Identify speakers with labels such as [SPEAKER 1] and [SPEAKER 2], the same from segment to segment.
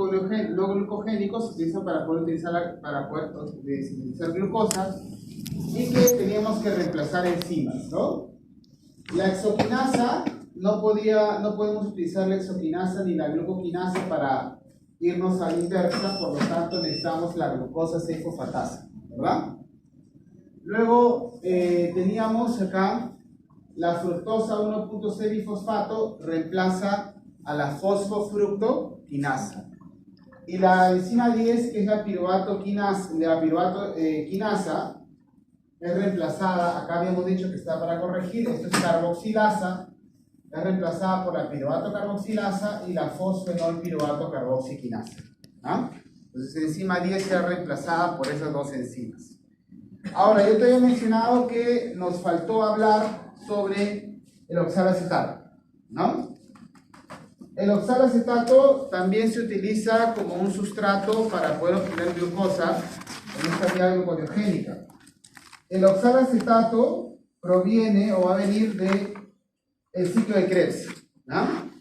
[SPEAKER 1] no glucogénicos se utilizan para poder sintetizar glucosa y que teníamos que reemplazar enzimas, ¿no? La exoquinasa, no podemos utilizar la exoquinasa ni la glucoquinasa para irnos a la inversa, por lo tanto necesitamos la glucosa 6-fosfatasa, ¿verdad? Luego teníamos acá la fructosa 1.6-bifosfato reemplaza a la fosfofructoquinasa. Y la enzima 10, que es la piruvato-quinasa, es reemplazada, acá habíamos dicho que está para corregir, esto es carboxilasa, es reemplazada por la piruvato-carboxilasa y la fosfenol-piruvato-carboxiquinasa. ¿Ah? Entonces, enzima 10 será reemplazada por esas dos enzimas. Ahora, yo te había mencionado que nos faltó hablar sobre el oxalacetato, ¿no? El oxalacetato también se utiliza como un sustrato para poder obtener glucosa en esta vía gluconeogénica. El oxalacetato proviene o va a venir del ciclo de Krebs, ¿no?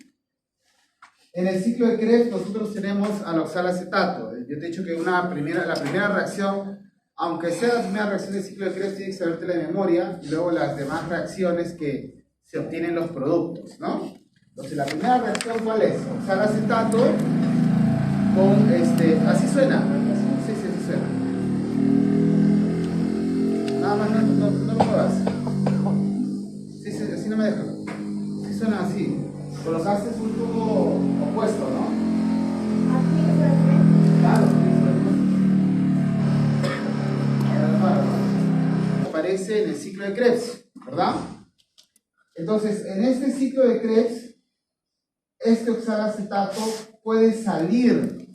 [SPEAKER 1] En el ciclo de Krebs nosotros tenemos al oxalacetato. Yo te he dicho que la primera reacción, aunque sea la primera reacción del ciclo de Krebs, tienes que saberte la memoria y luego las demás reacciones que se obtienen los productos, ¿no? Entonces la primera reacción, ¿cuál es? Oxalacetato con así suena. Sí, así suena. Nada más no lo muevas. Sí, así no me deja. Sí suena así. Colocaste un tubo opuesto, ¿no? Claro, aparece en el ciclo de Krebs, ¿verdad? Entonces, en este ciclo de Krebs, este oxalacetato puede salir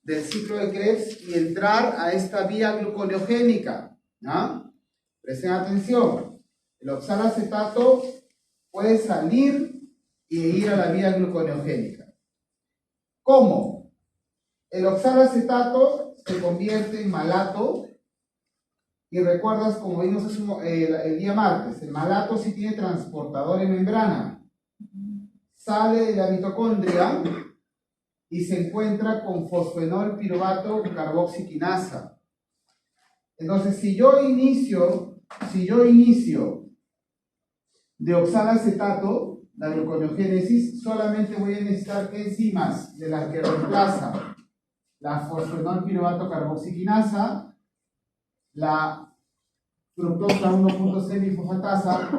[SPEAKER 1] del ciclo de Krebs y entrar a esta vía gluconeogénica, ¿no? Presten atención, el oxalacetato puede salir y ir a la vía gluconeogénica. ¿Cómo? El oxalacetato se convierte en malato. Y recuerdas, como vimos el día martes, el malato sí tiene transportador en membrana. Sale de la mitocondria y se encuentra con fosfenol piruvato carboxiquinasa. Entonces, si yo inicio de oxalacetato, la gluconeogénesis, solamente voy a necesitar ¿qué enzimas? De las que reemplaza la fosfenol piruvato carboxiquinasa, la fructosa 1.6-bifosfatasa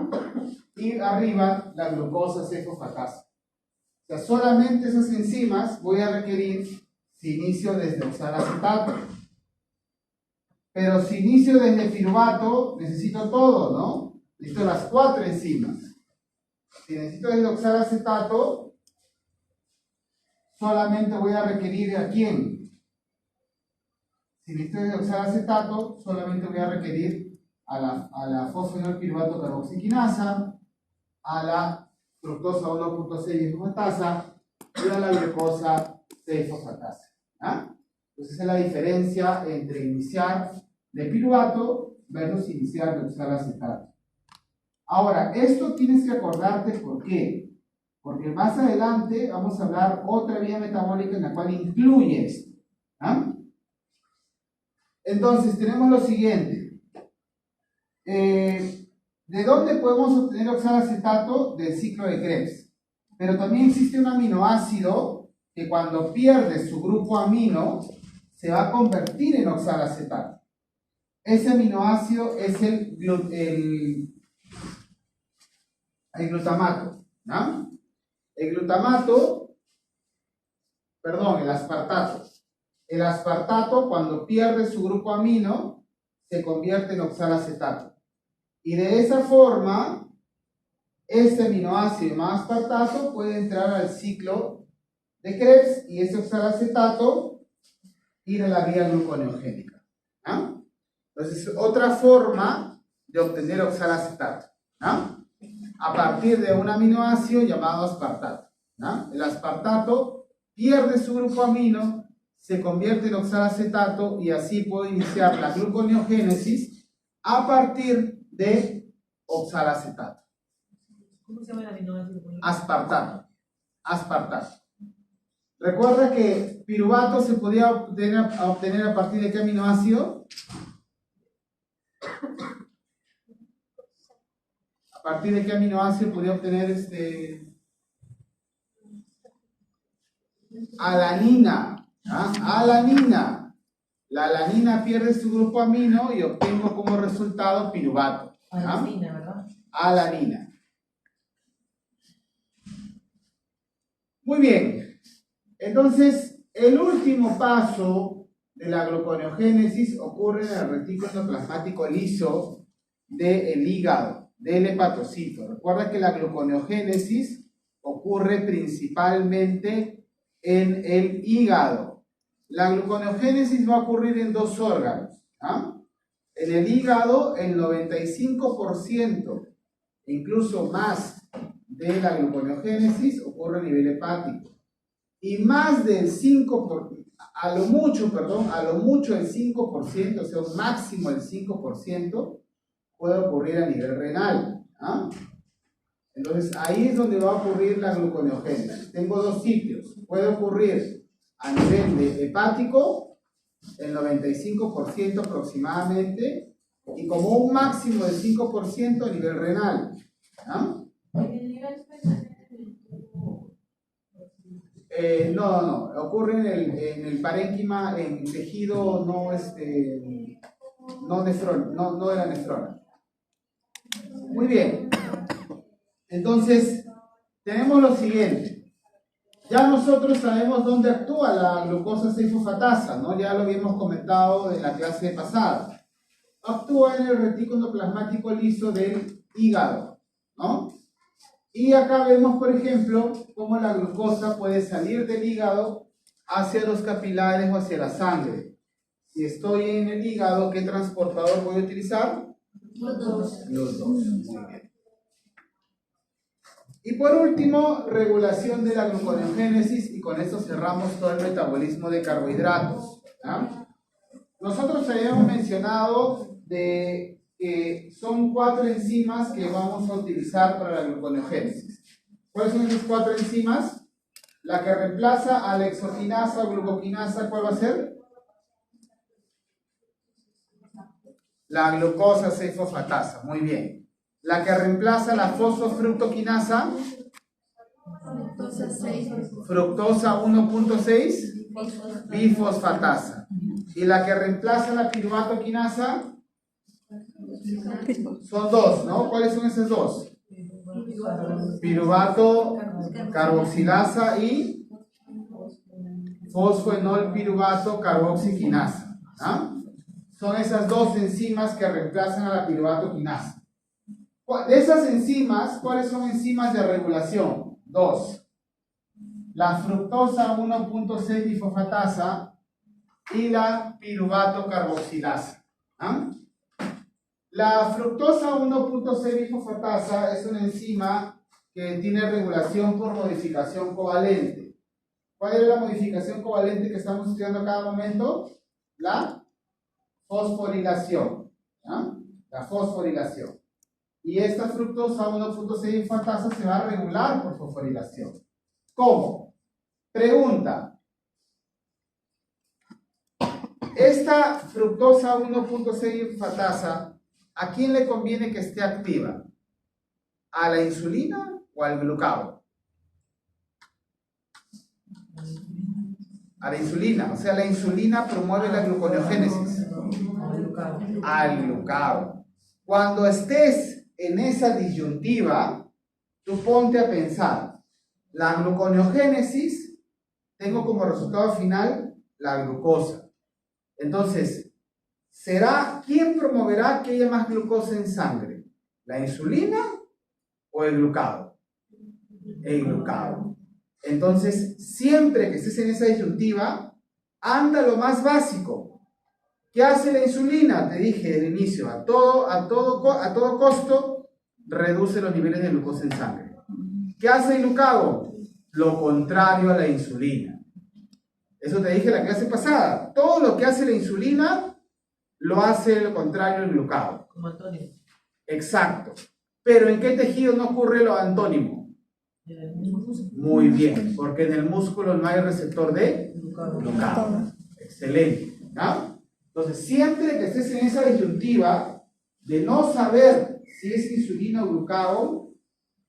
[SPEAKER 1] y arriba la glucosa 6-fosfatasa. O sea, solamente esas enzimas voy a requerir si inicio desde oxalacetato. Pero si inicio desde piruvato, necesito todo, ¿no? Necesito las 4 enzimas. Si necesito desde oxalacetato, solamente voy a requerir ¿a quién? Si necesito desde oxalacetato, solamente voy a requerir a la fosfenol piruvato carboxiquinasa, a la fructosa 1.6-bifosfatasa y a la glucosa 6-fosfatasa. ¿Ah? Entonces esa es la diferencia entre iniciar de piruvato versus iniciar de oxalacetato. Ahora, esto tienes que acordarte por qué. Porque más adelante vamos a hablar otra vía metabólica en la cual incluye esto. ¿Ah? Entonces, tenemos lo siguiente. ¿De dónde podemos obtener oxalacetato? Del ciclo de Krebs. Pero también existe un aminoácido que cuando pierde su grupo amino se va a convertir en oxalacetato. Ese aminoácido es el glutamato, ¿no? El aspartato. El aspartato, cuando pierde su grupo amino, se convierte en oxalacetato. Y de esa forma, este aminoácido más aspartato puede entrar al ciclo de Krebs y ese oxalacetato ir a la vía gluconeogénica. ¿No? Entonces, otra forma de obtener oxalacetato, ¿no? A partir de un aminoácido llamado aspartato, ¿no? El aspartato pierde su grupo amino, se convierte en oxalacetato y así puedo iniciar la gluconeogénesis a partir de oxalacetato.
[SPEAKER 2] ¿Cómo se llama el aminoácido?
[SPEAKER 1] Aspartato. Recuerda que piruvato se podía obtener a partir de qué aminoácido? ¿A partir de qué aminoácido podía obtener alanina? ¿Ah? Alanina. La alanina pierde su grupo amino y obtengo como resultado piruvato. ¿Ah?
[SPEAKER 2] Alanina, ¿verdad?
[SPEAKER 1] Alanina. Muy bien. Entonces, el último paso de la gluconeogénesis ocurre en el retículo endoplasmático liso del hígado, del hepatocito. Recuerda que la gluconeogénesis ocurre principalmente en el hígado. La gluconeogénesis va a ocurrir en dos órganos. ¿Ah? En el hígado, el 95%, incluso más, de la gluconeogénesis ocurre a nivel hepático. Y más del 5%, a lo mucho el 5%, o sea, un máximo del 5%, puede ocurrir a nivel renal. ¿Ah? Entonces, ahí es donde va a ocurrir la gluconeogénesis. Tengo dos sitios. Puede ocurrir a nivel de hepático, el 95% aproximadamente, y como un máximo del 5% a nivel renal. ¿Ah? No, ocurre en el parénquima, en tejido no de la nefrona. Muy bien. Entonces, tenemos lo siguiente. Ya nosotros sabemos dónde actúa la glucosa 6-fosfatasa, ¿no? Ya lo habíamos comentado en la clase pasada. Actúa en el retículo plasmático liso del hígado, ¿no? Y acá vemos, por ejemplo, cómo la glucosa puede salir del hígado hacia los capilares o hacia la sangre. Si estoy en el hígado, ¿qué transportador voy a utilizar? Los dos. Muy bien. Y por último, regulación de la gluconeogénesis, y con esto cerramos todo el metabolismo de carbohidratos. ¿Ah? Nosotros habíamos mencionado de que son 4 enzimas que vamos a utilizar para la gluconeogénesis. ¿Cuáles son esas 4 enzimas? La que reemplaza a la exogenasa o glucoquinasa, ¿cuál va a ser? La glucosa 6-fosfatasa, muy bien. La que reemplaza la fosfofructoquinasa, fructosa 1.6 bifosfatasa. Y la que reemplaza la piruvatoquinasa, son dos, ¿no? ¿Cuáles son esas dos? Piruvato carboxilasa y fosfoenol piruvato carboxiquinasa. ¿Ah? Son esas dos enzimas que reemplazan a la piruvatoquinasa. De esas enzimas, ¿cuáles son enzimas de regulación? Dos. La fructosa 1.6 bifosfatasa y la piruvato carboxilasa. ¿Ah? La fructosa 1.6 bifosfatasa es una enzima que tiene regulación por modificación covalente. ¿Cuál es la modificación covalente que estamos estudiando a cada momento? La fosforilación. ¿Ah? La fosforilación. Y esta fructosa 1.6 bifosfatasa se va a regular por fosforilación. ¿Cómo? Pregunta. Esta fructosa 1.6 bifosfatasa, ¿a quién le conviene que esté activa? ¿A la insulina o al glucagón? A la insulina, o sea, la insulina promueve la gluconeogénesis. Al glucagón. Cuando estés en esa disyuntiva, tú ponte a pensar, la gluconeogénesis, tengo como resultado final la glucosa. Entonces, ¿quién promoverá que haya más glucosa en sangre? ¿La insulina o el glucagón? El glucagón. Entonces, siempre que estés en esa disyuntiva, anda lo más básico. ¿Qué hace la insulina? Te dije al inicio, a todo costo, reduce los niveles de glucosa en sangre. ¿Qué hace el glucagón? Lo contrario a la insulina. Eso te dije en la clase pasada. Todo lo que hace la insulina, lo hace lo contrario al glucagón.
[SPEAKER 2] Como antónimo.
[SPEAKER 1] Exacto. Pero ¿en qué tejido no ocurre lo antónimo? Muy bien, porque en el músculo no hay receptor de glucagón. Excelente, ¿no? Entonces, siempre que estés en esa disyuntiva de no saber si es insulina o glucagón,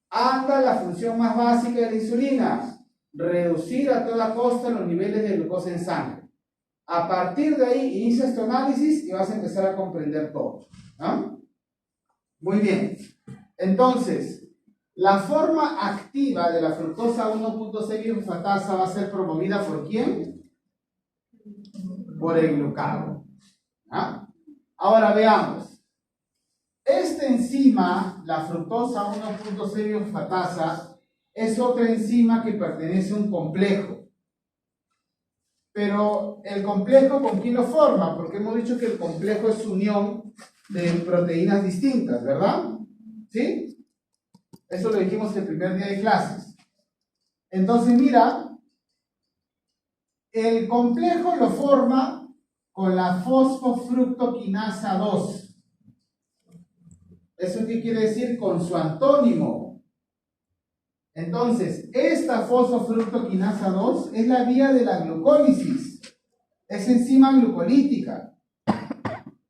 [SPEAKER 1] anda la función más básica de la insulina: reducir a toda costa los niveles de glucosa en sangre. A partir de ahí, inicias tu análisis y vas a empezar a comprender todo, ¿no? Muy bien. Entonces, la forma activa de la fructosa 1.6 biofosfatasa va a ser promovida ¿por quién? Por el glucagón. ¿Ah? Ahora veamos. Esta enzima, la fructosa 1.6 biofosfatasa, es otra enzima que pertenece a un complejo. Pero el complejo, ¿con quién lo forma? Porque hemos dicho que el complejo es unión de proteínas distintas, ¿verdad? ¿Sí? Eso lo dijimos el primer día de clases. Entonces, mira, el complejo lo forma con la fosfofructoquinasa 2. ¿Eso qué quiere decir? Con su antónimo. Entonces, esta fosfofructoquinasa 2 es la vía de la glucólisis. Es enzima glucolítica.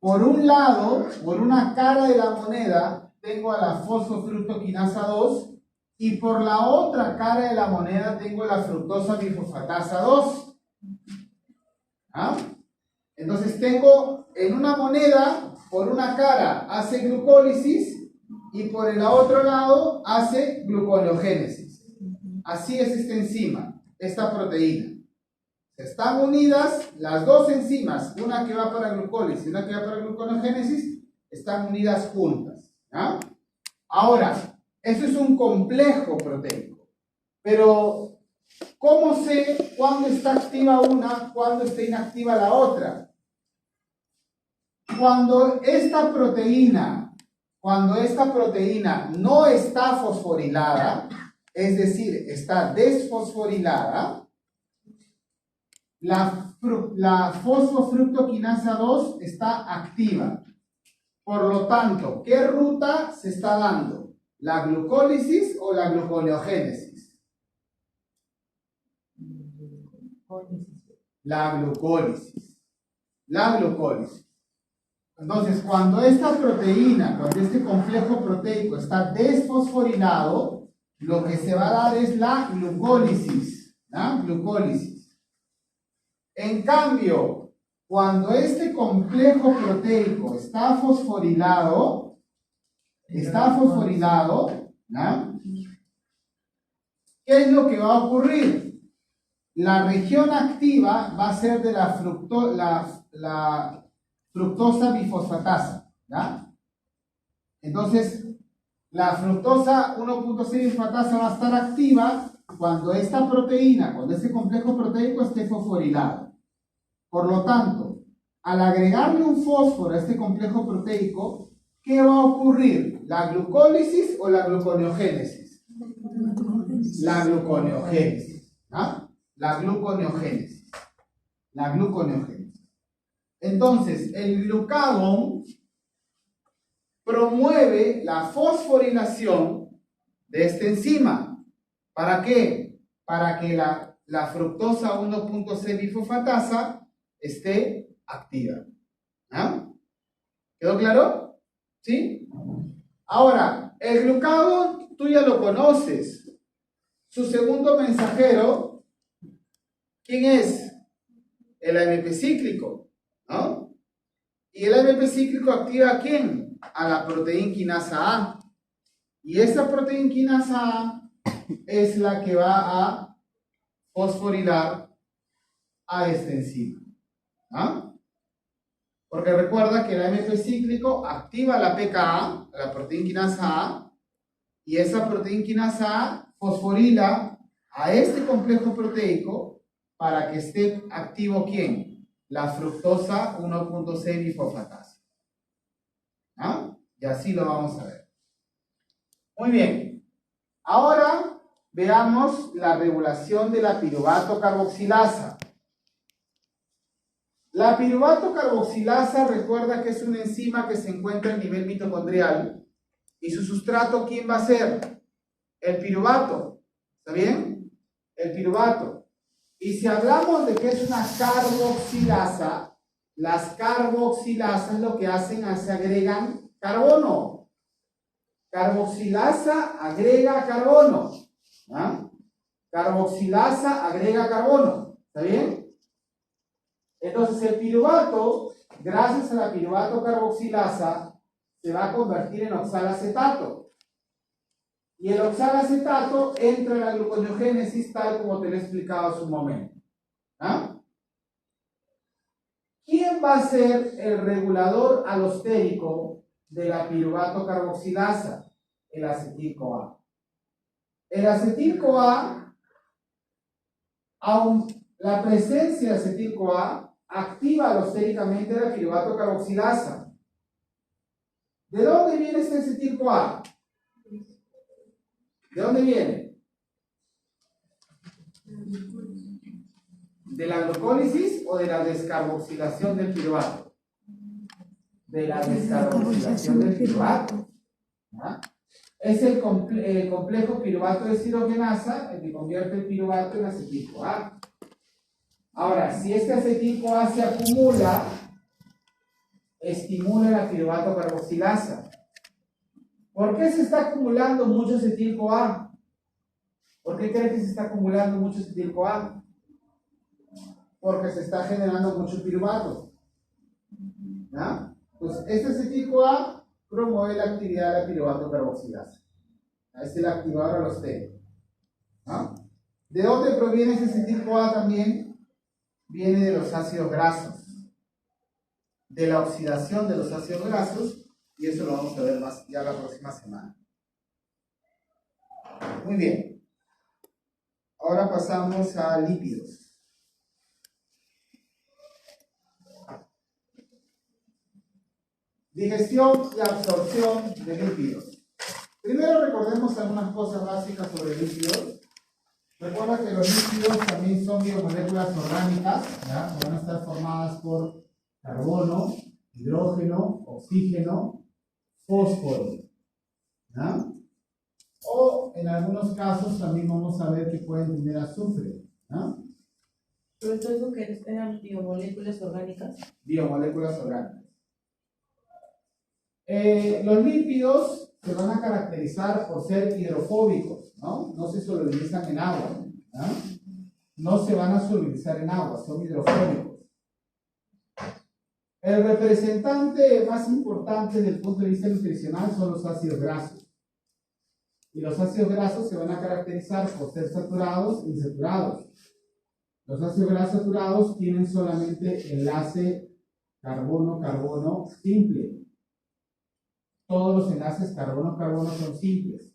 [SPEAKER 1] Por un lado, por una cara de la moneda, tengo a la fosfofructoquinasa 2 y por la otra cara de la moneda tengo la fructosa bifosfatasa 2. ¿Ah? Entonces tengo en una moneda, por una cara hace glucólisis y por el otro lado hace gluconeogénesis. Así es esta enzima, esta proteína. Están unidas las dos enzimas, una que va para glucólisis y una que va para gluconeogénesis, están unidas juntas. ¿Ah? Ahora, eso es un complejo proteico, pero ¿cómo sé cuándo está activa una, cuándo está inactiva la otra? Cuando esta proteína no está fosforilada, es decir, está desfosforilada, la fosfofructoquinasa 2 está activa. Por lo tanto, ¿qué ruta se está dando? ¿La glucólisis o la gluconeogénesis? La glucólisis. La glucólisis. Entonces, cuando esta proteína, cuando este complejo proteico está desfosforilado, lo que se va a dar es la glucólisis. ¿No? Glucólisis. En cambio, cuando este complejo proteico está fosforilado, ¿no? ¿Qué es lo que va a ocurrir? La región activa va a ser de la fructosa bifosfatasa, ¿ya? Entonces, la fructosa 1.6 bifosfatasa va a estar activa cuando esta proteína, cuando este complejo proteico esté fosforilado. Por lo tanto, al agregarle un fósforo a este complejo proteico, ¿qué va a ocurrir? ¿La glucólisis o la gluconeogénesis? La gluconeogénesis. ¿Ah? La gluconeogénesis. La gluconeogénesis. Entonces, el glucagón promueve la fosforilación de esta enzima. ¿Para qué? Para que la fructosa 1.6 bifosfatasa esté activa. ¿Ah? ¿Quedó claro? ¿Sí? Ahora, el glucagón tú ya lo conoces. Su segundo mensajero, ¿quién es? El AMP cíclico, ¿no? Y el AMP cíclico activa ¿a quién? A la proteína quinasa A. Y esa proteína quinasa A es la que va a fosforilar a esta enzima. ¿Ah? Porque recuerda que el AMP cíclico activa la pKa, la proteína quinasa A, y esa proteína quinasa A fosforila a este complejo proteico para que esté activo ¿quién? La fructosa 1.6 bifosfatasa. ¿Ah? Y así lo vamos a ver. Muy bien. Ahora veamos la regulación de la piruvato carboxilasa. La piruvato carboxilasa, recuerda que es una enzima que se encuentra a nivel mitocondrial y su sustrato, ¿quién va a ser? El piruvato. ¿Está bien? El piruvato. Y si hablamos de que es una carboxilasa, las carboxilasas lo que hacen es se agregan carbono. Carboxilasa agrega carbono. ¿Ah? Carboxilasa agrega carbono. ¿Está bien? Entonces el piruvato, gracias a la piruvato carboxilasa, se va a convertir en oxalacetato. Y el oxalacetato entra en la gluconeogénesis tal como te lo he explicado hace un momento. ¿Ah? ¿Quién va a ser el regulador alostérico de la piruvato carboxilasa? El acetil-CoA. El acetil-CoA, aun la presencia de acetil-CoA activa alostéricamente la piruvato carboxilasa. ¿De dónde viene este acetil-CoA? ¿De dónde viene? ¿De la glucólisis o de la descarboxilación del piruvato? De la descarboxilación del piruvato. ¿Ah? Es el complejo piruvato deshidrogenasa el que convierte el piruvato en acetil-CoA. Ahora, si este acetil-CoA se acumula, estimula la piruvato carboxilasa. ¿Por qué se está acumulando mucho acetil-CoA? ¿Por qué creen que se está acumulando mucho acetil-CoA? Porque se está generando mucho piruvato. ¿Ya? Pues este acetil-CoA promueve la actividad de la piruvato carboxilasa. Es el activador alostérico. ¿No? ¿De dónde proviene ese acetil-CoA también? Viene de los ácidos grasos. De la oxidación de los ácidos grasos. Y eso lo vamos a ver más ya la próxima semana. Muy bien. Ahora pasamos a lípidos. Digestión y absorción de lípidos. Primero recordemos algunas cosas básicas sobre lípidos. Recuerda que los lípidos también son biomoléculas orgánicas, ¿ya? Van a estar formadas por carbono, hidrógeno, oxígeno, fósforo, ¿ya? O en algunos casos también vamos a ver que pueden tener azufre, ¿ya?
[SPEAKER 2] Pero esto es lo que eran biomoléculas orgánicas.
[SPEAKER 1] Biomoléculas orgánicas. Los lípidos se van a caracterizar por ser hidrofóbicos, ¿no? No se solubilizan en agua, ¿no? No se van a solubilizar en agua, son hidrofóbicos. El representante más importante desde el punto de vista nutricional son los ácidos grasos. Y los ácidos grasos se van a caracterizar por ser saturados e insaturados. Los ácidos grasos saturados tienen solamente enlace carbono-carbono simple. Todos los enlaces carbono-carbono son simples.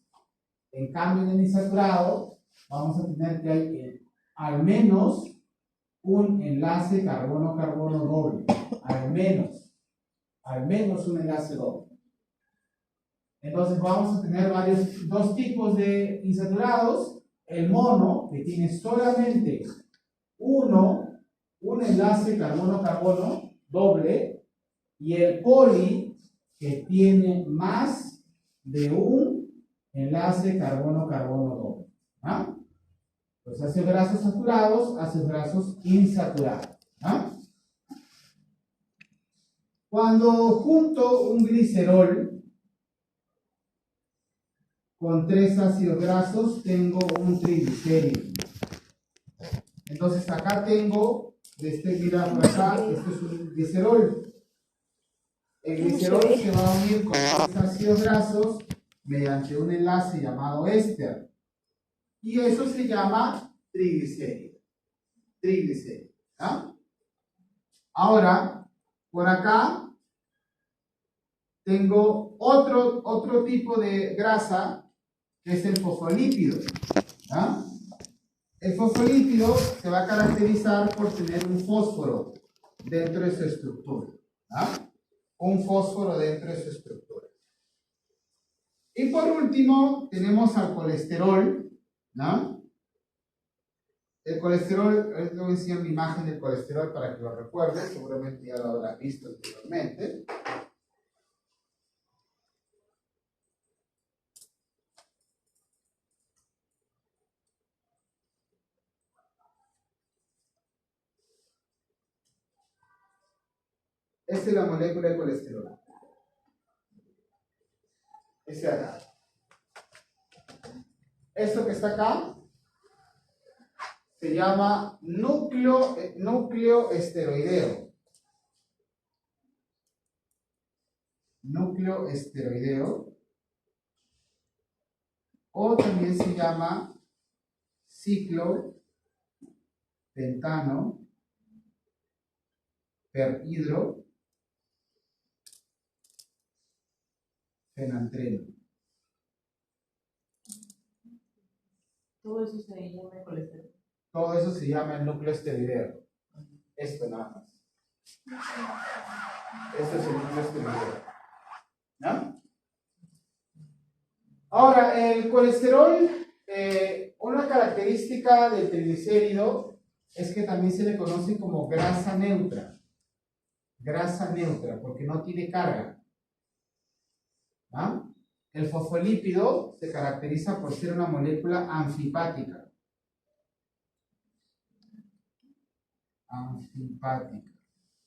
[SPEAKER 1] En cambio, en el insaturado, vamos a tener que hay al menos un enlace carbono-carbono doble. Al menos un enlace doble. Entonces vamos a tener dos tipos de insaturados. El mono, que tiene solamente un enlace carbono-carbono doble, y el poli, que tiene más de un enlace carbono-carbono doble. ¿Ah? Los ácidos grasos saturados, ácidos grasos insaturados. ¿Ah? Cuando junto un glicerol con 3 ácidos grasos, tengo un triglicérido. Entonces acá tengo, mira por acá, esto es un glicerol. El glicerol se va a unir con 3 ácidos grasos mediante un enlace llamado éster. Y eso se llama triglicérido. Triglicérido. ¿Ah? Ahora, por acá tengo otro tipo de grasa, que es el fosfolípido. ¿Ah? El fosfolípido se va a caracterizar por tener un fósforo dentro de su estructura. ¿Ah? Un fósforo dentro de su estructura. Y por último, tenemos al colesterol, ¿no? El colesterol, les voy a enseñar una imagen del colesterol para que lo recuerden, seguramente ya lo habrán visto anteriormente. Esta es la molécula de colesterol. Este de acá. Esto que está acá se llama núcleo esteroideo. Núcleo esteroideo. O también se llama ciclo pentano perhidro fenantreno.
[SPEAKER 2] Todo eso se llama colesterol.
[SPEAKER 1] Todo eso se llama el núcleo esteroideo. Esto nada más. Esto es el núcleo esteroideo. ¿No? Ahora, el colesterol, una característica del triglicérido es que también se le conoce como grasa neutra. Grasa neutra, porque no tiene carga. ¿Ah? El fosfolípido se caracteriza por ser una molécula anfipática. Anfipática.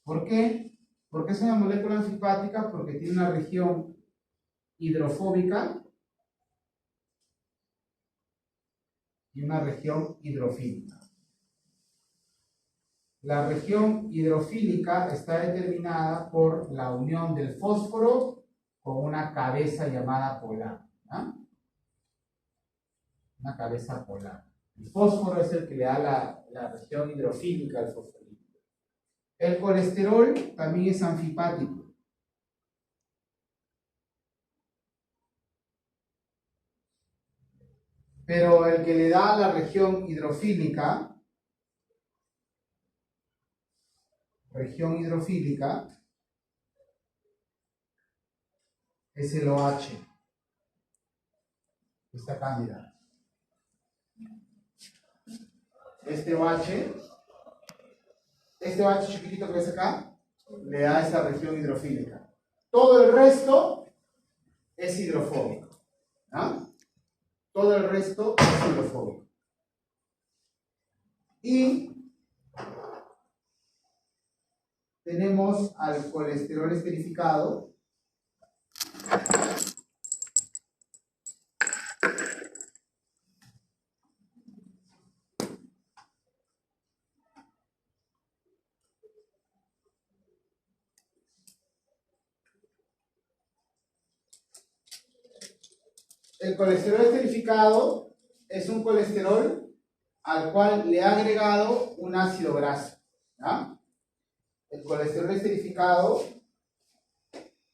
[SPEAKER 1] ¿Por qué? Porque es una molécula anfipática porque tiene una región hidrofóbica y una región hidrofílica. La región hidrofílica está determinada por la unión del fósforo con una cabeza llamada polar. ¿Ah? Una cabeza polar. El fósforo es el que le da la región hidrofílica al fosfolípido. El colesterol también es anfipático. Pero el que le da la región hidrofílica es el OH. Esta cándida. Este OH chiquitito que ves acá, le da esa región hidrofílica. Todo el resto es hidrofóbico. ¿Ah? Todo el resto es hidrofóbico. Y tenemos al colesterol esterificado. El colesterol esterificado es un colesterol al cual le he agregado un ácido graso. ¿Ya? El colesterol esterificado,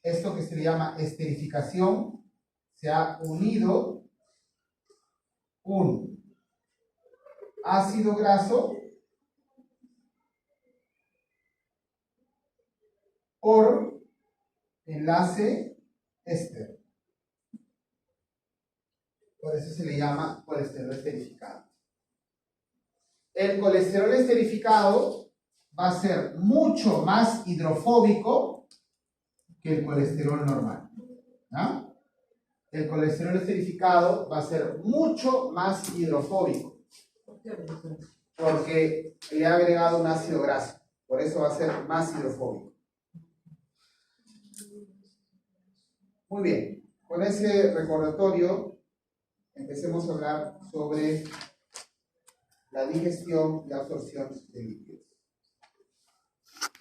[SPEAKER 1] esto que se le llama esterificación, se ha unido un ácido graso por enlace éster. Por eso se le llama colesterol esterificado. El colesterol esterificado va a ser mucho más hidrofóbico que el colesterol normal. ¿No? El colesterol esterificado va a ser mucho más hidrofóbico porque le ha agregado un ácido graso. Por eso va a ser más hidrofóbico. Muy bien. Con ese recordatorio empecemos a hablar sobre la digestión y absorción de líquidos.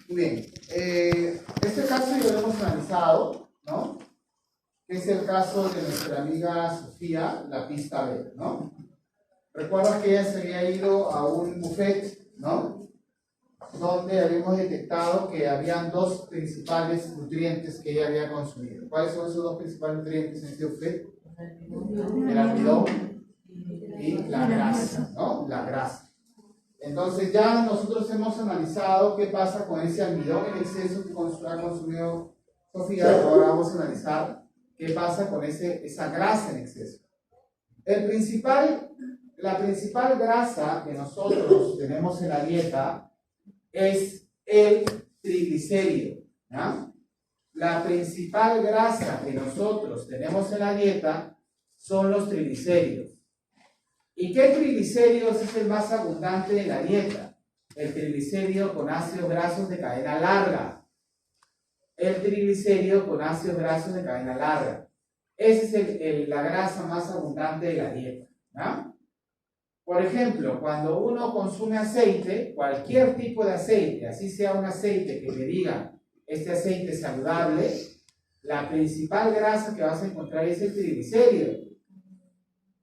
[SPEAKER 1] Muy bien, este caso ya lo hemos analizado, ¿no? Que es el caso de nuestra amiga Sofía, la pista B, ¿no? Recuerda que ella se había ido a un buffet, ¿no? Donde habíamos detectado que habían dos principales nutrientes que ella había consumido. ¿Cuáles son esos dos principales nutrientes en este buffet? El almidón y la grasa, ¿no? La grasa. Entonces ya nosotros hemos analizado qué pasa con ese almidón en exceso que ha consumido Sofía. Ahora vamos a analizar qué pasa con esa grasa en exceso. La principal grasa que nosotros tenemos en la dieta es el triglicérido. ¿Ya? La principal grasa que nosotros tenemos en la dieta son los triglicéridos. ¿Y qué triglicéridos es el más abundante en la dieta? El triglicérido con ácidos grasos de cadena larga. el triglicérido con ácidos grasos de cadena larga. Esa es la grasa más abundante de la dieta, ¿no? Por ejemplo, cuando uno consume aceite, cualquier tipo de aceite, así sea un aceite que le digan este aceite es saludable, la principal grasa que vas a encontrar es el triglicérido.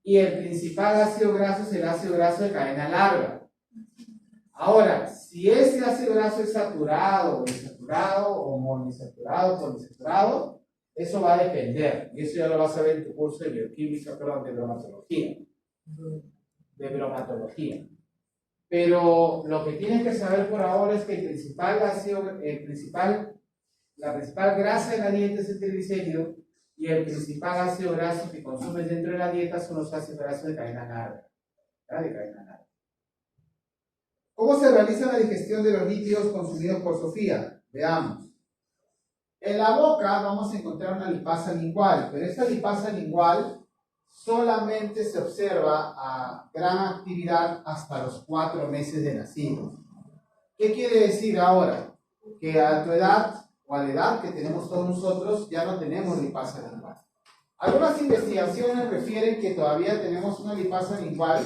[SPEAKER 1] Y el principal ácido graso es el ácido graso de cadena larga. Ahora, si ese ácido graso es saturado o insaturado o monoinsaturado o poliinsaturado, eso va a depender. Y eso ya lo vas a ver en tu curso de bioquímica, perdón, de bromatología. Pero lo que tienes que saber por ahora es que la principal grasa de la dieta es el triglicérido y el principal ácido graso que consumes dentro de la dieta son los ácidos grasos de cadena larga. ¿Cómo se realiza la digestión de los lípidos consumidos por Sofía? Veamos. En la boca vamos a encontrar una lipasa lingual, pero esta lipasa lingual solamente se observa a gran actividad hasta los 4 meses de nacido. ¿Qué quiere decir ahora? Que a tu edad o a la edad que tenemos todos nosotros ya no tenemos lipasa lingual. Algunas investigaciones refieren que todavía tenemos una lipasa lingual,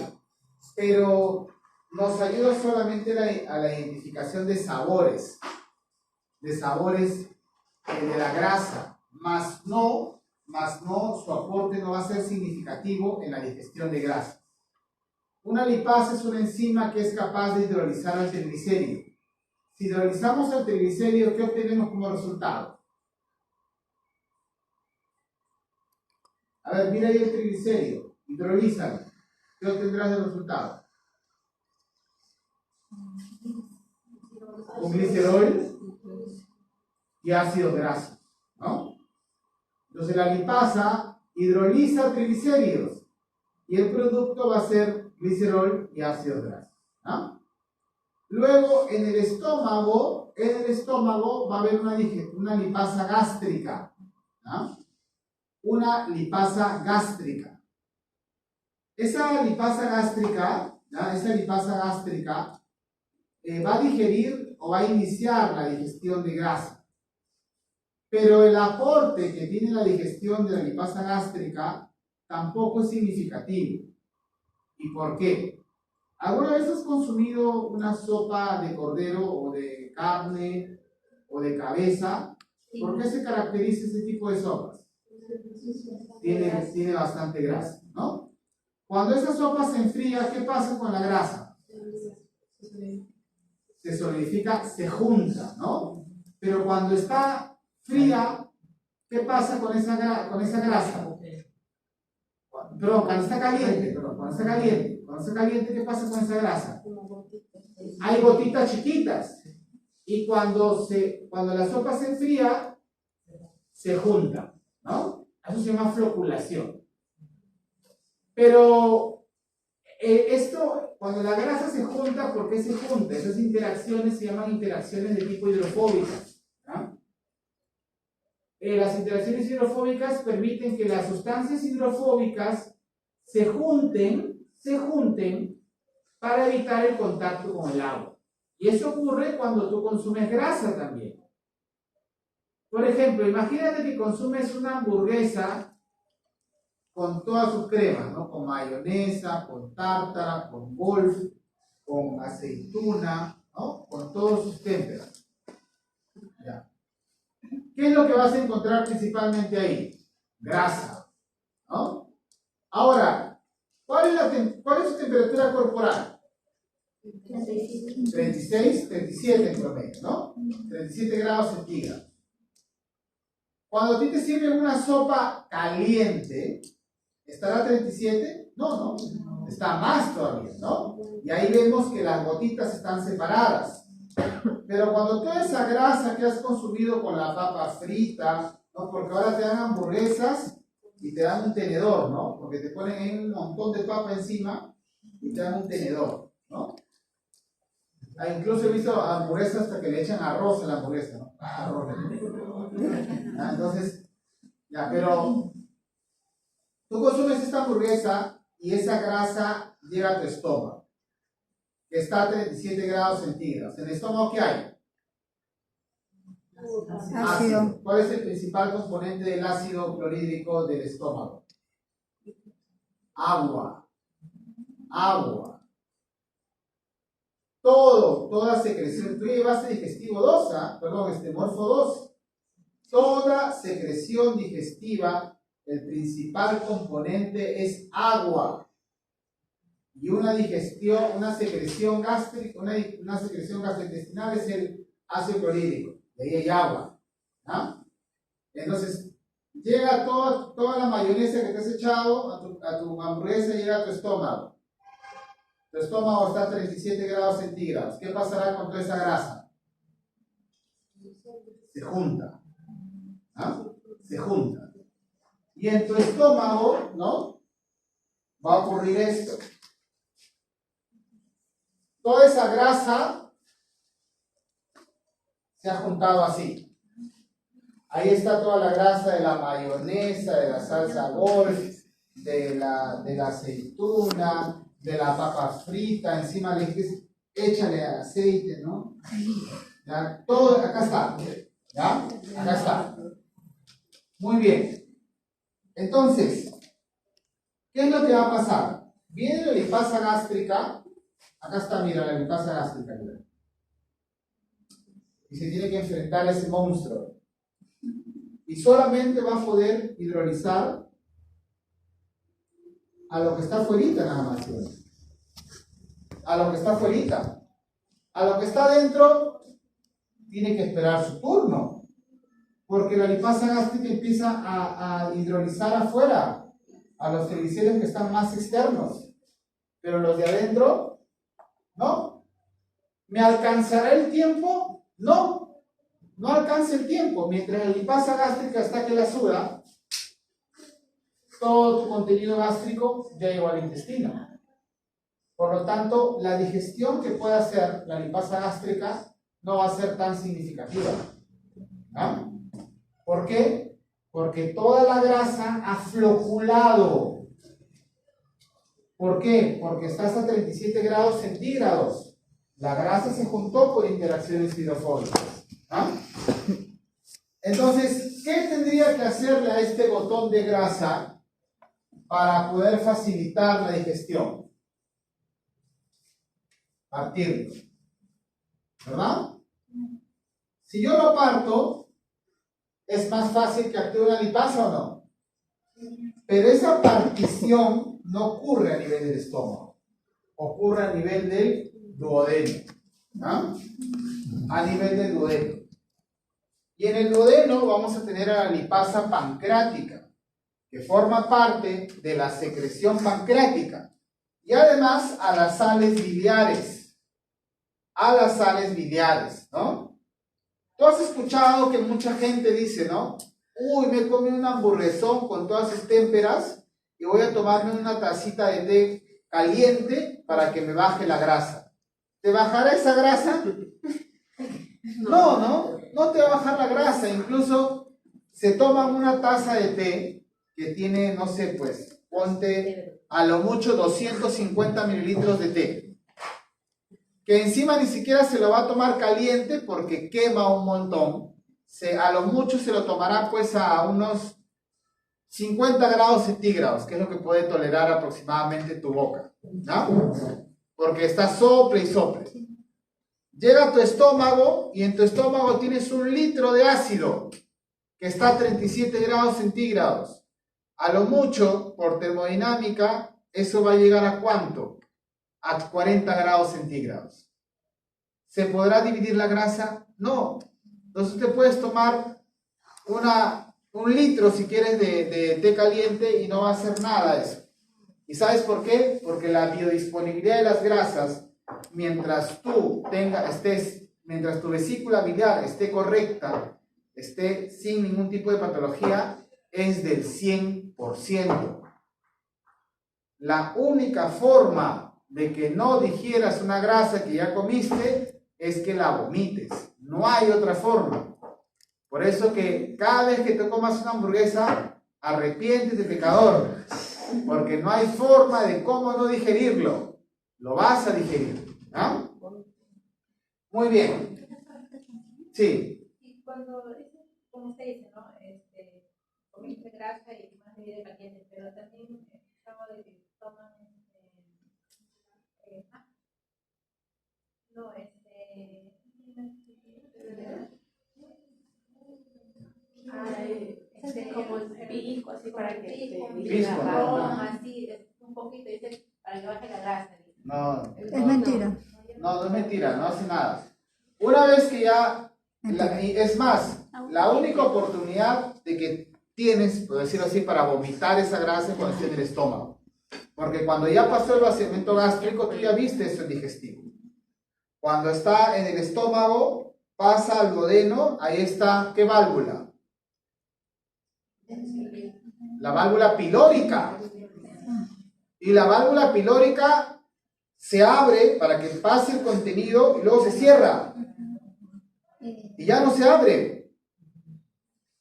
[SPEAKER 1] pero nos ayuda solamente a la identificación de sabores de la grasa, más no su aporte no va a ser significativo en la digestión de grasa. Una lipasa es una enzima que es capaz de hidrolizar al triglicérido. Si hidrolizamos al triglicérido, ¿qué obtenemos como resultado? A ver, mira ahí el triglicérido, hidrolízalo. ¿Qué obtendrás de resultado? Un glicerol y ácidos grasos, ¿no? Entonces la lipasa hidroliza triglicéridos y el producto va a ser glicerol y ácidos grasos, ¿no? Luego en el estómago va a haber una lipasa gástrica, ¿no? Una lipasa gástrica. Esa lipasa gástrica, ¿no? Va a digerir o va a iniciar la digestión de grasa. Pero el aporte que tiene la digestión de la lipasa gástrica tampoco es significativo. ¿Y por qué? ¿Alguna vez has consumido una sopa de cordero o de carne o de cabeza? ¿Por qué se caracteriza ese tipo de sopas? Tiene bastante grasa, ¿no? Cuando esa sopa se enfría, ¿qué pasa con la grasa? Se solidifica, se junta, ¿no? Pero cuando está fría, ¿qué pasa con esa grasa? Perdón, cuando está caliente, ¿qué pasa con esa grasa? Hay gotitas chiquitas. Y cuando la sopa se enfría, se junta, ¿no? Eso se llama floculación. Pero cuando la grasa se junta, ¿por qué se junta? Esas interacciones se llaman interacciones de tipo hidrofóbicas, ¿no? Las interacciones hidrofóbicas permiten que las sustancias hidrofóbicas se junten para evitar el contacto con el agua. Y eso ocurre cuando tú consumes grasa también. Por ejemplo, imagínate que consumes una hamburguesa con todas sus cremas, ¿no? Con mayonesa, con tártara, con golf, con aceituna, ¿no? Con todos sus témperas. Ya. ¿Qué es lo que vas a encontrar principalmente ahí? Grasa, ¿no? Ahora, ¿cuál es su temperatura corporal? 36, 37 en promedio, ¿no? 37 grados centígrados. Cuando a ti te sirven una sopa caliente, ¿estará a 37? No, está más todavía, ¿no? Y ahí vemos que las gotitas están separadas. Pero cuando toda esa grasa que has consumido con la papa frita, ¿no? Porque ahora te dan hamburguesas y te dan un tenedor, ¿no? Porque te ponen ahí un montón de papa encima y te dan un tenedor, ¿no? Incluso he visto hamburguesas hasta que le echan arroz a la hamburguesa, ¿no? Arroz. Entonces, ya, pero tú consumes esta hamburguesa y esa grasa llega a tu estómago, que está a 37 grados centígrados. ¿En el estómago qué hay? Ácido. ¿Cuál es el principal componente del ácido clorhídrico del estómago? Agua. Agua. Toda secreción. Tú llevaste digestivo 2, morfo 2. Toda secreción digestiva, el principal componente es agua. Y una secreción gástrica, una secreción gastrointestinal es el ácido clorhídrico. De ahí hay agua. ¿Ah? Entonces, llega toda la mayonesa que te has echado a tu hamburguesa, llega a tu estómago. Tu estómago está a 37 grados centígrados. ¿Qué pasará con toda esa grasa? Se junta. ¿Ah? Se junta. Y en tu estómago, ¿no? Va a ocurrir esto. Toda esa grasa se ha juntado así. Ahí está toda la grasa de la mayonesa, de la salsa golf, de la aceituna, de la papa frita. Encima le dices, échale aceite, ¿no? ¿Ya? Todo, acá está. ¿Ya? Acá está. Muy bien. Entonces, ¿qué es lo que va a pasar? Viene la lipasa gástrica. Acá está, mira, la lipasa gástrica. Mira. Y se tiene que enfrentar a ese monstruo. Y solamente va a poder hidrolizar a lo que está afuerita nada más. ¿Sí? A lo que está afuerita. A lo que está adentro, tiene que esperar su turno. Porque la lipasa gástrica empieza a hidrolizar afuera, a los triglicéridos que están más externos. Pero los de adentro, ¿no? ¿Me alcanzará el tiempo? No. No alcanza el tiempo. Mientras la lipasa gástrica está que la suda, todo tu contenido gástrico ya llegó al intestino. Por lo tanto, la digestión que pueda hacer la lipasa gástrica no va a ser tan significativa. ¿No? ¿Por qué? Porque toda la grasa ha floculado. ¿Por qué? Porque estás a 37 grados centígrados. La grasa se juntó por interacciones hidrofóbicas. ¿Ah? Entonces, ¿qué tendría que hacerle a este botón de grasa para poder facilitar la digestión? Partirlo. ¿Verdad? Si yo lo parto, ¿es más fácil que actúe una lipasa o no? Pero esa partición no ocurre a nivel del estómago. Ocurre a nivel del duodeno. ¿No? A nivel del duodeno. Y en el duodeno vamos a tener a la lipasa pancreática, que forma parte de la secreción pancreática. Y además a las sales biliares. A las sales biliares, ¿no? Tú has escuchado que mucha gente dice, ¿no? Uy, me comí un hamburguesón con todas sus témperas y voy a tomarme una tacita de té caliente para que me baje la grasa. ¿Te bajará esa grasa? No te va a bajar la grasa. Incluso se toman una taza de té que tiene, no sé, pues, ponte a lo mucho 250 mililitros de té. Que encima ni siquiera se lo va a tomar caliente porque quema un montón. A lo mucho se lo tomará pues a unos 50 grados centígrados, que es lo que puede tolerar aproximadamente tu boca, ¿no? Porque está sople y sople. Llega a tu estómago y en tu estómago tienes 1 litro de ácido que está a 37 grados centígrados. A lo mucho, por termodinámica, eso va a llegar a ¿cuánto? A 40 grados centígrados. ¿Se podrá dividir la grasa? No. Entonces te puedes tomar 1 litro si quieres de té caliente y no va a hacer nada eso. ¿Y sabes por qué? Porque la biodisponibilidad de las grasas, mientras tu vesícula biliar esté correcta, esté sin ningún tipo de patología, es del 100%. La única forma de que no digieras una grasa que ya comiste es que la vomites. No hay otra forma. Por eso que cada vez que te comas una hamburguesa, arrepiéntete, pecador, porque no hay forma de cómo no digerirlo. Lo vas a digerir. ¿No? Muy bien. Sí.
[SPEAKER 3] Y cuando, como se dice, ¿no? Comiste grasa y más bebida caliente, pero también estamos de que toman, no,
[SPEAKER 2] como el pisco, así para que
[SPEAKER 1] Pisco,
[SPEAKER 3] así, un poquito, dice, para que baje la grasa.
[SPEAKER 1] No,
[SPEAKER 4] Es mentira.
[SPEAKER 1] no es mentira, no hace nada. Una vez que ya, es más, la única oportunidad de que tienes, por decirlo así, para vomitar esa grasa es cuando esté en el estómago. Porque cuando ya pasó el vaciamiento gástrico, tú ya viste eso en digestivo. Cuando está en el estómago, pasa al duodeno, ahí está, ¿qué válvula? La válvula pilórica. Y la válvula pilórica se abre para que pase el contenido y luego se cierra. Y ya no se abre.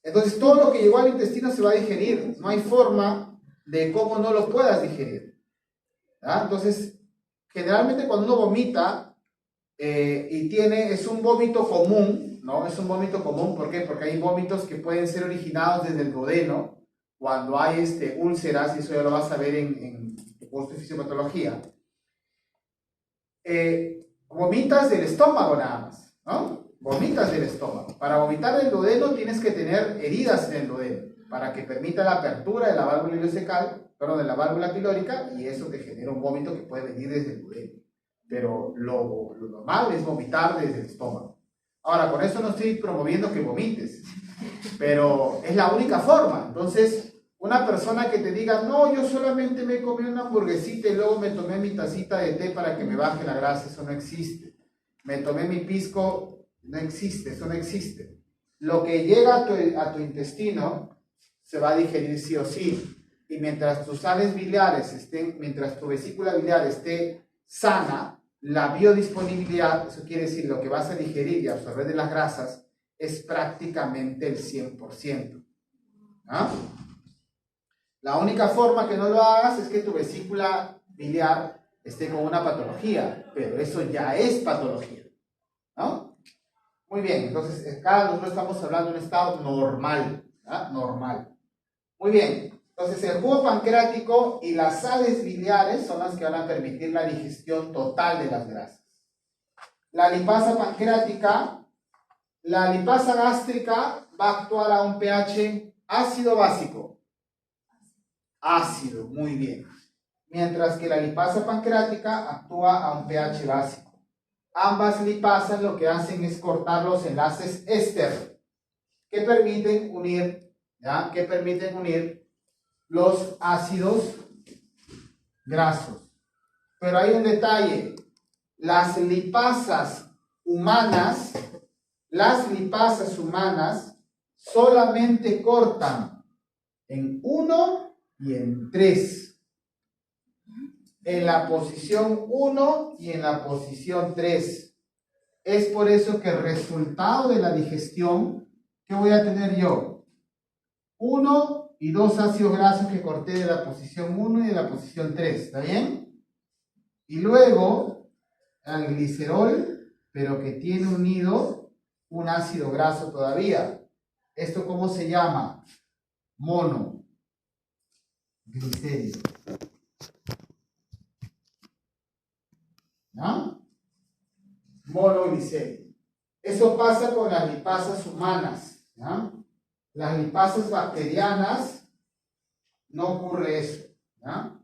[SPEAKER 1] Entonces todo lo que llegó al intestino se va a digerir. No hay forma de cómo no lo puedas digerir. ¿Ah? Entonces, generalmente cuando uno vomita es un vómito común, ¿no? Es un vómito común, ¿por qué? Porque hay vómitos que pueden ser originados desde el duodeno, cuando hay úlceras, y eso ya lo vas a ver en tu curso de fisiopatología. Vomitas del estómago nada más, ¿no? Vomitas del estómago. Para vomitar el duodeno tienes que tener heridas en el duodeno, para que permita la apertura de la válvula ileocecal, de la válvula pilórica, y eso te genera un vómito que puede venir desde el duodeno. Pero lo normal es vomitar desde el estómago. Ahora, con eso no estoy promoviendo que vomites, pero es la única forma. Entonces, una persona que te diga, no, yo solamente me comí una hamburguesita y luego me tomé mi tacita de té para que me baje la grasa, eso no existe. Me tomé mi pisco, no existe, eso no existe. Lo que llega a tu intestino se va a digerir sí o sí. Y mientras tus sales biliares mientras tu vesícula biliar esté sana, la biodisponibilidad, eso quiere decir lo que vas a digerir y absorber de las grasas, es prácticamente el 100%. ¿Ah? La única forma que no lo hagas es que tu vesícula biliar esté con una patología, pero eso ya es patología, ¿no? Muy bien, entonces acá nosotros estamos hablando de un estado normal, ¿ah? Normal. Muy bien. Entonces el jugo pancreático y las sales biliares son las que van a permitir la digestión total de las grasas. La lipasa pancreática, la lipasa gástrica va a actuar a un pH ácido o básico. Ácido, muy bien. Mientras que la lipasa pancreática actúa a un pH básico. Ambas lipasas lo que hacen es cortar los enlaces éster que permiten unir, ¿ya? Que permiten unir los ácidos grasos. Pero hay un detalle, las lipasas humanas solamente cortan en 1 y en 3. En la posición 1 y en la posición 3. Es por eso que el resultado de la digestión, ¿qué voy a tener yo? 1 y 2 ácidos grasos que corté de la posición 1 y de la posición 3, ¿está bien? Y luego el glicerol, pero que tiene unido un ácido graso todavía. ¿Esto cómo se llama? Monoglicérido. ¿No? Monoglicérido. Eso pasa con las lipasas humanas, ¿no? Las lipasas bacterianas no ocurre eso, ¿no?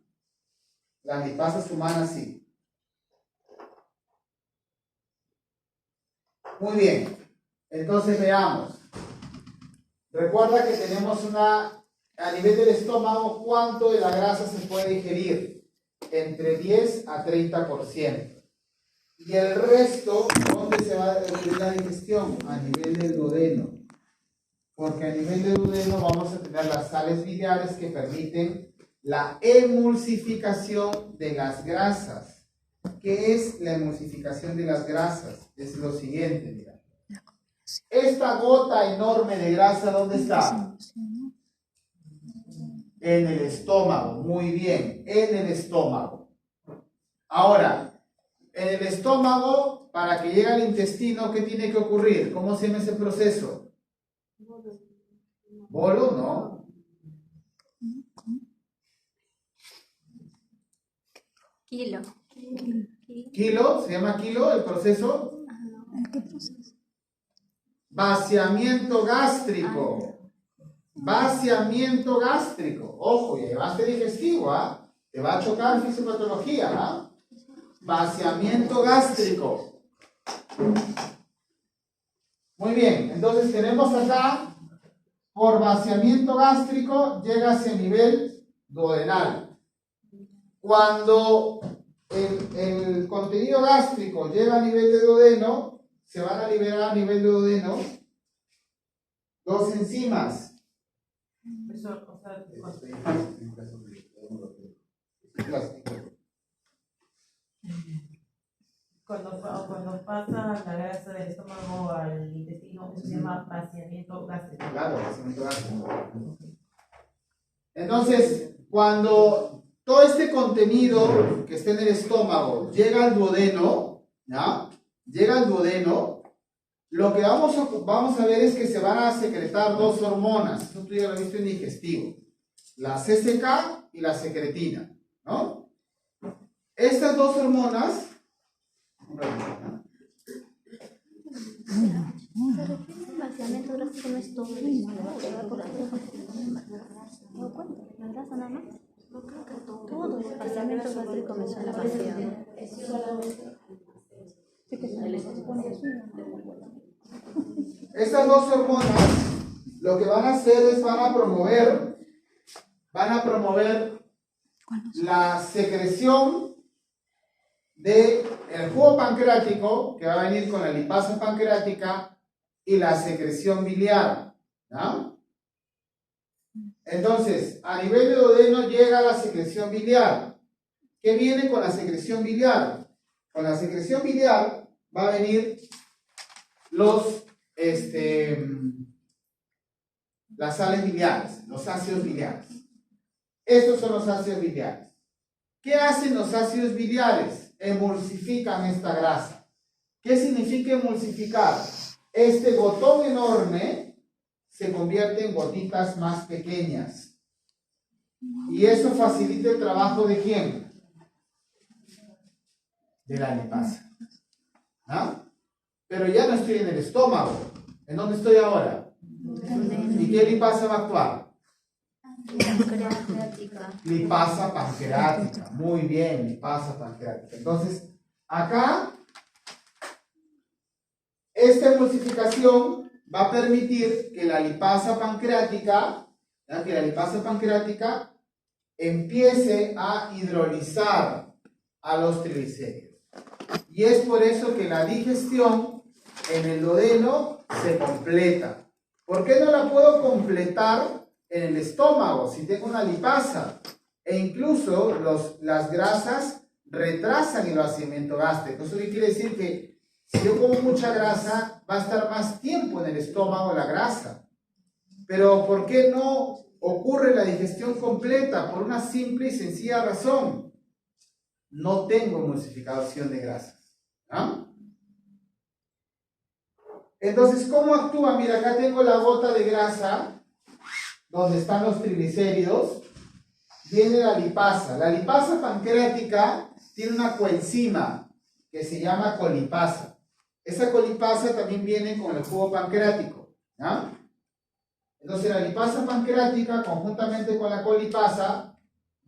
[SPEAKER 1] Las lipasas humanas sí. Muy bien, entonces veamos. Recuerda que tenemos a nivel del estómago, ¿cuánto de la grasa se puede digerir? Entre 10 a 30%. Y el resto, ¿dónde se va a digerir la digestión? A nivel del duodeno. Porque a nivel del duodeno vamos a tener las sales biliares que permiten la emulsificación de las grasas. ¿Qué es la emulsificación de las grasas? Es lo siguiente, mira. Esta gota enorme de grasa, ¿dónde está? En el estómago, muy bien, en el estómago. Ahora, en el estómago, para que llegue al intestino, ¿qué tiene que ocurrir? ¿Cómo se llama ese proceso? Bolo, no.
[SPEAKER 4] Kilo.
[SPEAKER 1] Kilo, se llama kilo el proceso.
[SPEAKER 4] ¿Qué proceso?
[SPEAKER 1] Vaciamiento gástrico. Vaciamiento gástrico. Ojo, ya llevaste digestivo, ¿ah? Te va a chocar fisiopatología, ¿ah? Vaciamiento gástrico. Muy bien, entonces tenemos acá, por vaciamiento gástrico llega hacia el nivel duodenal. Cuando el contenido gástrico llega a nivel de duodeno, se van a liberar a nivel de duodeno dos enzimas.
[SPEAKER 2] Profesor, o sea, cuando pasa la grasa del estómago al intestino, eso se llama vaciamiento gástrico.
[SPEAKER 1] Claro, vaciamiento gástrico. Entonces, cuando todo este contenido que está en el estómago llega al duodeno, ¿ya? Llega al duodeno, lo que vamos a ver es que se van a secretar dos hormonas. Eso tú ya lo viste en digestivo. La CCK y la secretina, ¿no? Estas dos hormonas...
[SPEAKER 4] Vaciamiento gástrico no es todo. La grasa nada más. No creo que todo. El vaciamiento gástrico me suena vaciado.
[SPEAKER 1] Estas dos hormonas lo que van a hacer es van a promover la secreción del jugo pancreático, que va a venir con la lipasa pancreática, y la secreción biliar, ¿no? Entonces, a nivel de duodeno llega la secreción biliar. ¿Qué viene con la secreción biliar? Con la secreción biliar va a venir las sales biliares, los ácidos biliares. Estos son los ácidos biliares. ¿Qué hacen los ácidos biliares? Emulsifican esta grasa. ¿Qué significa emulsificar? Este gotón enorme se convierte en gotitas más pequeñas. Y eso facilita el trabajo ¿de quién? De la lipasa. ¿Ah? Pero ya no estoy en el estómago. ¿En dónde estoy ahora? ¿Y qué lipasa va a actuar?
[SPEAKER 4] Pancreática.
[SPEAKER 1] Lipasa pancreática. Muy bien, lipasa pancreática. Entonces, acá, esta emulsificación va a permitir que la lipasa pancreática, empiece a hidrolizar a los triglicéridos. Y es por eso que la digestión en el duodeno se completa. ¿Por qué no la puedo completar en el estómago si tengo una lipasa? E incluso las grasas retrasan el vaciamiento gástrico. ¿Eso qué quiere decir? Que si yo como mucha grasa, va a estar más tiempo en el estómago la grasa. Pero ¿por qué no ocurre la digestión completa? Por una simple y sencilla razón. No tengo emulsificación de grasas. ¿Ah? Entonces, ¿cómo actúa? Mira, acá tengo la gota de grasa, donde están los triglicéridos. Viene la lipasa. La lipasa pancreática tiene una coenzima que se llama colipasa. Esa colipasa también viene con el jugo pancreático. ¿Ah? Entonces, la lipasa pancreática, conjuntamente con la colipasa,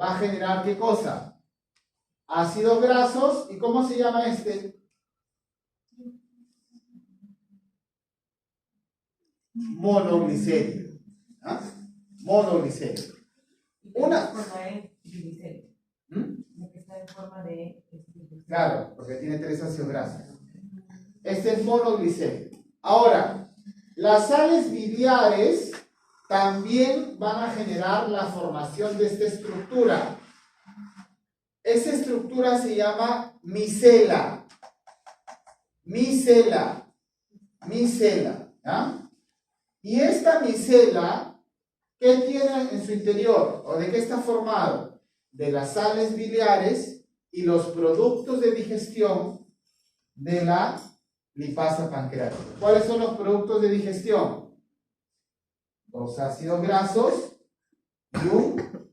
[SPEAKER 1] va a generar ¿qué cosa? Ácidos grasos. ¿Y cómo se llama este? Monoglicérido. ¿Ah? Monoglicérido. Una. Claro, porque tiene 3 ácidos grasos. Este es monoglicérido. Ahora, las sales biliares también van a generar la formación de esta estructura. Esa estructura se llama micela. Micela. ¿Ya? Y esta micela, ¿qué tiene en su interior? ¿O de qué está formado? De las sales biliares y los productos de digestión de la lipasa pancreática. ¿Cuáles son los productos de digestión? dos ácidos grasos y un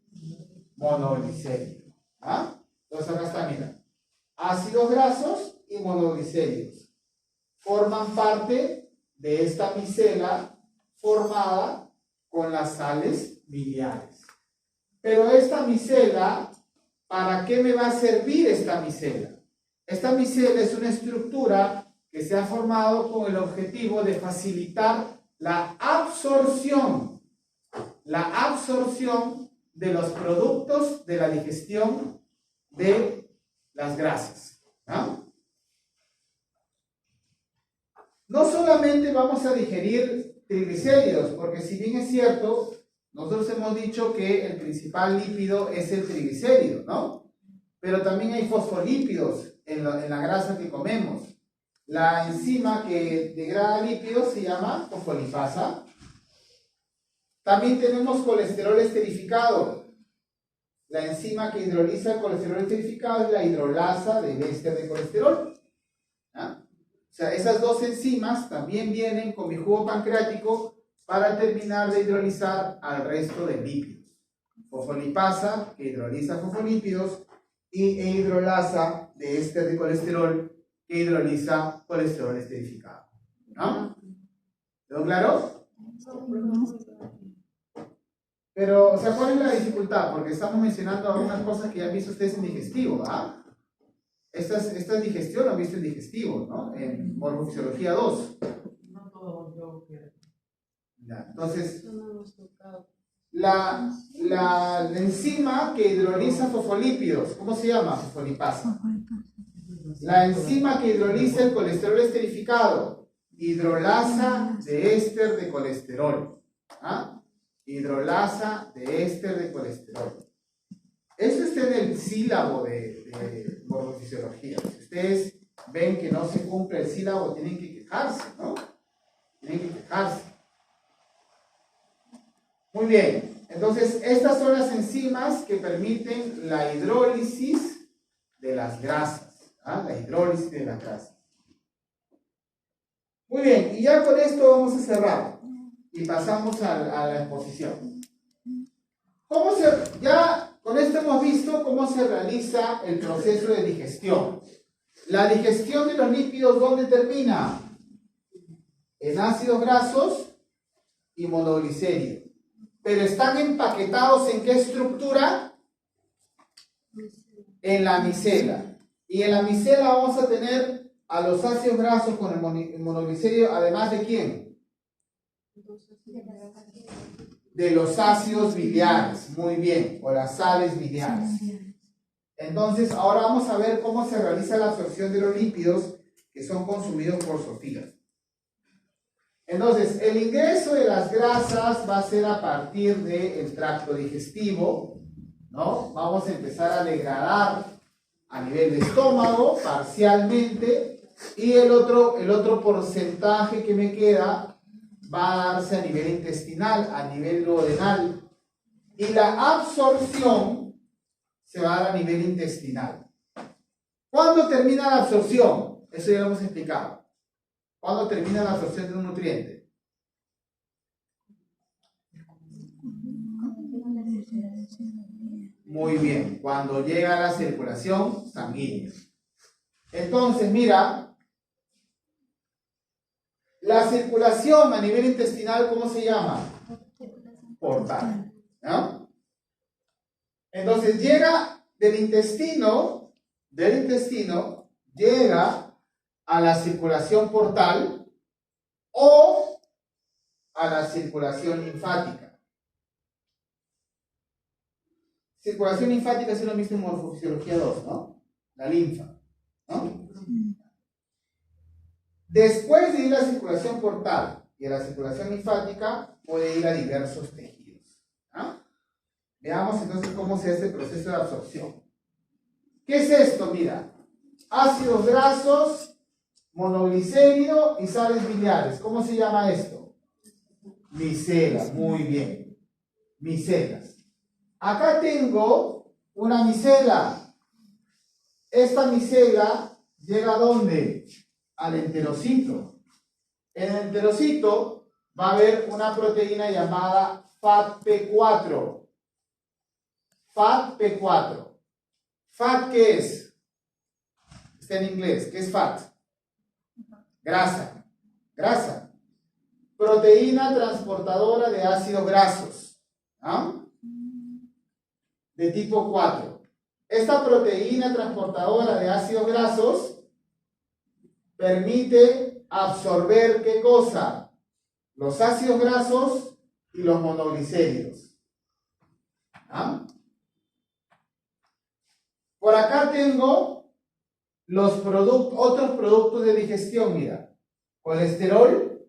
[SPEAKER 1] monoglicérido. ¿Ah? Entonces acá está, mira. Ácidos grasos y monoglicéridos forman parte de esta micela formada con las sales biliares. Pero esta micela, ¿para qué me va a servir esta micela? Esta micela es una estructura que se ha formado con el objetivo de facilitar la absorción de los productos de la digestión de las grasas. ¿No? No solamente vamos a digerir triglicéridos, porque si bien es cierto, nosotros hemos dicho que el principal lípido es el triglicérido, ¿no? Pero también hay fosfolípidos en la grasa que comemos. La enzima que degrada lípidos se llama fosfolipasa. También tenemos colesterol esterificado. La enzima que hidroliza el colesterol esterificado es la hidrolasa del éster de colesterol. ¿Ah? O sea, esas dos enzimas también vienen con mi jugo pancreático para terminar de hidrolizar al resto de lípidos. Fosfolipasa, que hidroliza fosfolípidos, e hidrolasa de éster de colesterol, que hidroliza colesterol esterificado. ¿No? ¿Quedó claro? Pero, o sea, ¿cuál es la dificultad? Porque estamos mencionando algunas cosas que ya han visto ustedes en digestivo, ¿ah? Esta digestión lo han visto en digestivo, ¿no? En morfofisiología 2.
[SPEAKER 2] No todo yo quiero.
[SPEAKER 1] Ya, entonces, la enzima que hidroliza fosfolípidos, ¿cómo se llama? Fosfolipasa. La enzima que hidroliza el colesterol esterificado, hidrolasa de éster de colesterol. ¿Ah? Hidrolasa de éster de colesterol. Eso está en el sílabo de morfofisiología. Si ustedes ven que no se cumple el sílabo, tienen que quejarse, ¿no? Tienen que quejarse. Muy bien. Entonces, estas son las enzimas que permiten la hidrólisis de las grasas. ¿Ah? La hidrólisis de las grasas. Muy bien. Y ya con esto vamos a cerrar. Y pasamos a la exposición. Ya con esto hemos visto cómo se realiza el proceso de digestión. La digestión de los lípidos, ¿dónde termina? En ácidos grasos y monoglicéridos. Pero están empaquetados ¿en qué estructura? En la micela. Y en la micela vamos a tener a los ácidos grasos con el monoglicérido, además de ¿quién? De los ácidos biliares, muy bien, o las sales biliares. Entonces, ahora vamos a ver cómo se realiza la absorción de los lípidos que son consumidos por Sofía. Entonces, el ingreso de las grasas va a ser a partir del tracto digestivo, ¿no? Vamos a empezar a degradar a nivel de estómago, parcialmente, y el otro porcentaje que me queda va a darse a nivel intestinal, a nivel duodenal, y la absorción se va a dar a nivel intestinal. ¿Cuándo termina la absorción? Eso ya lo hemos explicado. ¿Cuándo termina la absorción de un nutriente? Muy bien, cuando llega a la circulación sanguínea. Entonces, mira, la circulación a nivel intestinal, ¿cómo se llama? Portal. ¿No? Entonces llega del intestino, llega a la circulación portal o a la circulación linfática. Circulación linfática es lo mismo en morfofisiología 2, ¿no? La linfa, ¿no? Después de ir a la circulación portal y a la circulación linfática, puede ir a diversos tejidos. ¿Ah? Veamos entonces cómo se hace el proceso de absorción. ¿Qué es esto? Mira, ácidos grasos, monoglicérido y sales biliares. ¿Cómo se llama esto? Micelas, muy bien. Micelas. Acá tengo una micela. Esta micela llega ¿a dónde? Al enterocito. En el enterocito va a haber una proteína llamada FATP4. FATP4. ¿FAT qué es? Está en inglés. ¿Qué es FAT? Grasa. Grasa. Proteína transportadora de ácidos grasos. ¿Ah? De tipo 4. Esta proteína transportadora de ácidos grasos permite absorber ¿qué cosa? Los ácidos grasos y los monoglicéridos. ¿Ah? Por acá tengo los otros productos de digestión, mira. Colesterol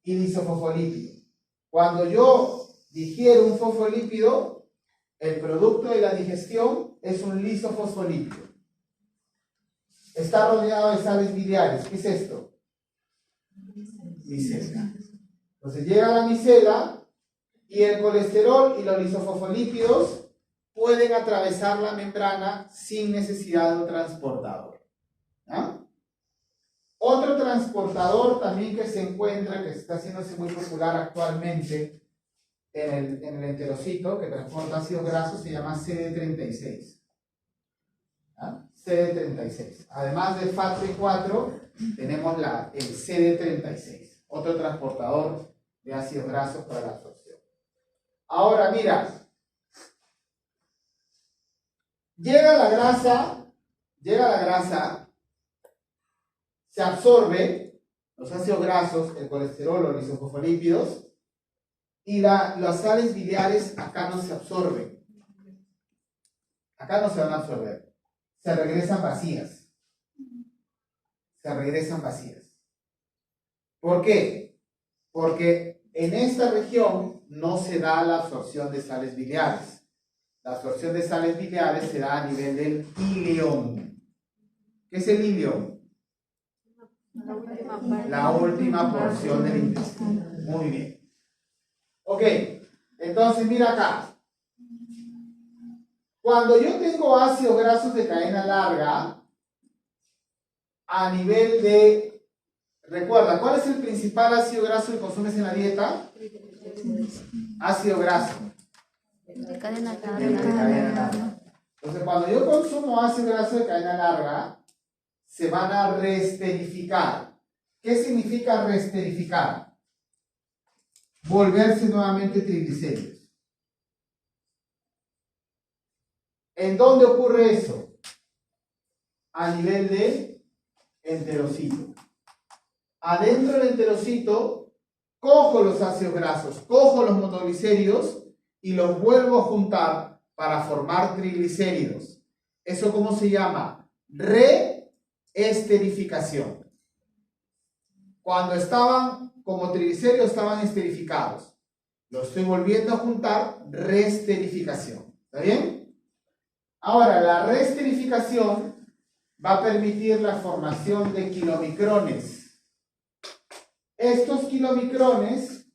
[SPEAKER 1] y lisofosfolípido. Cuando yo digiero un fosfolípido, el producto de la digestión es un lisofosfolípido. Está rodeado de sales biliares. ¿Qué es esto? Micela. Entonces llega a la micela y el colesterol y los lisofosfolípidos pueden atravesar la membrana sin necesidad de un transportador. ¿Ah? Otro transportador también que se encuentra, que está haciéndose muy popular actualmente en el enterocito, que transporta ácidos grasos, se llama CD36. ¿Ah? CD36. Además del FATP4, tenemos el CD36, otro transportador de ácidos grasos para la absorción. Ahora, mira, llega la grasa, se absorbe los ácidos grasos, el colesterol, los lisofosfolípidos, y las sales biliares acá no se absorben. Acá no se van a absorber. Se regresan vacías. Se regresan vacías. ¿Por qué? Porque en esta región no se da la absorción de sales biliares. La absorción de sales biliares se da a nivel del ileón. ¿Qué es el ileón? La última porción del intestino. Muy bien. Ok, entonces mira acá. Cuando yo tengo ácidos grasos de cadena larga, a nivel de... Recuerda, ¿cuál es el principal ácido graso que consumes en la dieta? Ácido graso.
[SPEAKER 4] De cadena
[SPEAKER 1] De cadena larga. Entonces, cuando yo consumo ácido graso de cadena larga, se van a reesterificar. ¿Qué significa reesterificar? Volverse nuevamente triglicéridos. ¿En dónde ocurre eso? A nivel de enterocito. Adentro del enterocito, cojo los ácidos grasos, cojo los monoglicéridos y los vuelvo a juntar para formar triglicéridos. ¿Eso cómo se llama? Reesterificación. Cuando estaban como triglicéridos, estaban esterificados. Lo estoy volviendo a juntar, reesterificación. ¿Está bien? Ahora, la reesterificación va a permitir la formación de kilomicrones. Estos kilomicrones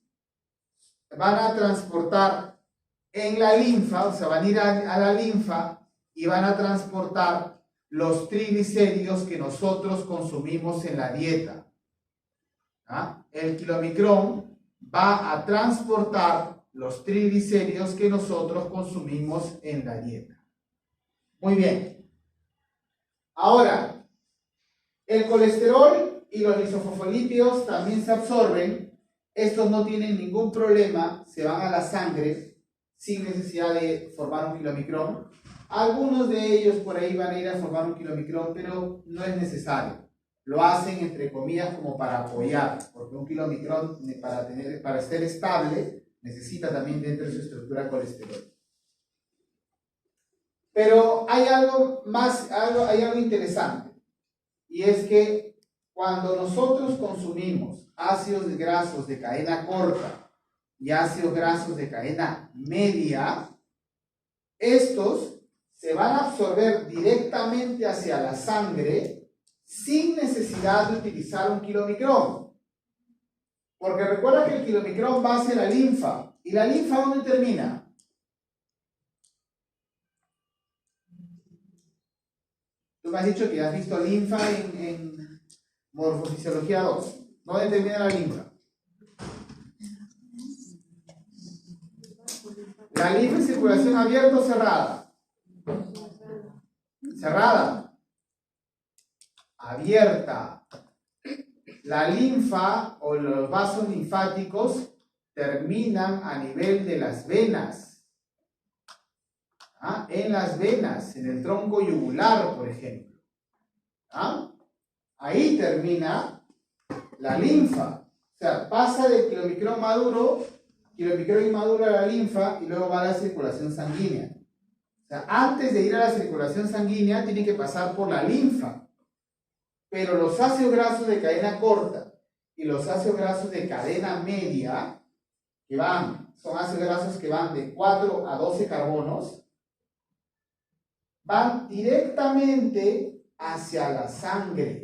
[SPEAKER 1] van a transportar en la linfa, o sea, van a ir a la linfa y van a transportar los triglicéridos que nosotros consumimos en la dieta. ¿Ah? El kilomicrón va a transportar los triglicéridos que nosotros consumimos en la dieta. Muy bien. Ahora, el colesterol y los lisofosfolípidos también se absorben. Estos no tienen ningún problema, se van a la sangre sin necesidad de formar un kilomicrón. Algunos de ellos por ahí van a ir a formar un kilomicrón, pero no es necesario. Lo hacen entre comillas como para apoyar, porque un kilomicrón para estar estable necesita también dentro de su estructura colesterol. Pero hay algo más, hay algo interesante, y es que cuando nosotros consumimos ácidos grasos de cadena corta y ácidos grasos de cadena media, estos se van a absorber directamente hacia la sangre sin necesidad de utilizar un kilomicrón. Porque recuerda que el kilomicrón va hacia la linfa. ¿Y la linfa dónde termina? Tú me has dicho que has visto linfa en morfofisiología 2. ¿Dónde termina la linfa? ¿La linfa en circulación abierta o cerrada? Cerrada. Abierta. La linfa o los vasos linfáticos terminan a nivel de las venas. ¿Ah? En las venas, en el tronco yugular, por ejemplo. ¿Ah? Ahí termina la linfa. O sea, pasa del quilomicrón maduro, quilomicrón inmaduro a la linfa y luego va a la circulación sanguínea. O sea, antes de ir a la circulación sanguínea tiene que pasar por la linfa. Pero los ácidos grasos de cadena corta y los ácidos grasos de cadena media, que son ácidos grasos que van de 4 a 12 carbonos, van directamente hacia la sangre.